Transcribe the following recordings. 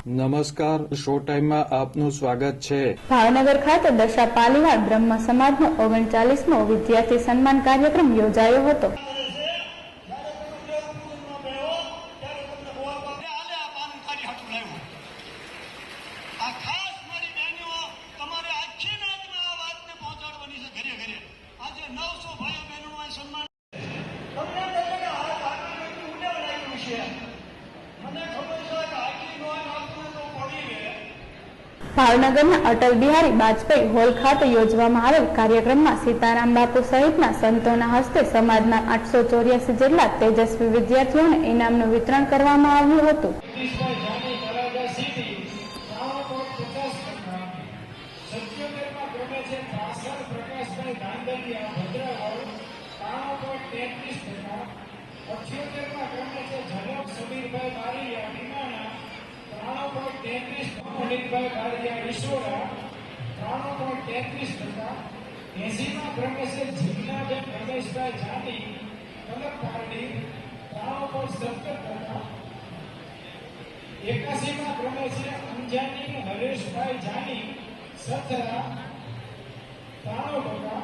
નમસ્કાર, શો ટાઈમમાં આપનું સ્વાગત છે। ભાવનગર ખાતે દશા પાલીવાડ બ્રહ્મ સમાજનો 39મો વિદ્યાર્થી સન્માન કાર્યક્રમ યોજાયો હતો। ભાવનગરના અટલ બિહારી વાજપેયી હોલ ખાતે યોજવામાં આવેલ કાર્યક્રમમાં સીતારામ બાપુ સહિતના સંતોના હસ્તે સમાજના 884 જેટલા તેજસ્વી વિદ્યાર્થીઓને ઇનામનું વિતરણ કરવામાં આવ્યું હતું। पुनीतभाई बारिया ईश्वरा 3.33%, 80માં ક્રમે છે જીજ્ઞાબેન રમેશભાઈ જાની કલક પારડી 3.17%, 81માં ક્રમે છે અંજાની હરેશભાઈ જાની સથરા 93%,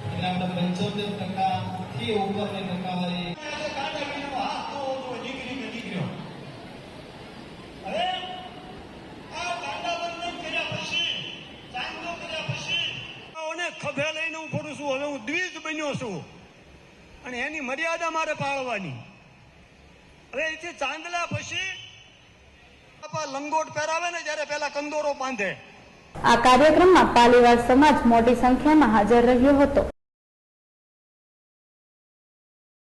એટલે આપણે 75% થી ઉપરની ટકાવારી ખભે લઈને હું ફરું છું। હવે હું દ્વિજ બન્યો છું અને એની મર્યાદા મારે પાળવાની। હવે એથી ચાંદલા પછી લંગોટ પહેરાવે ને જ્યારે પેલા કંદોરો બાંધે। આ કાર્યક્રમમાં પાલીવાડ સમાજ મોટી સંખ્યામાં હાજર રહ્યો હતો।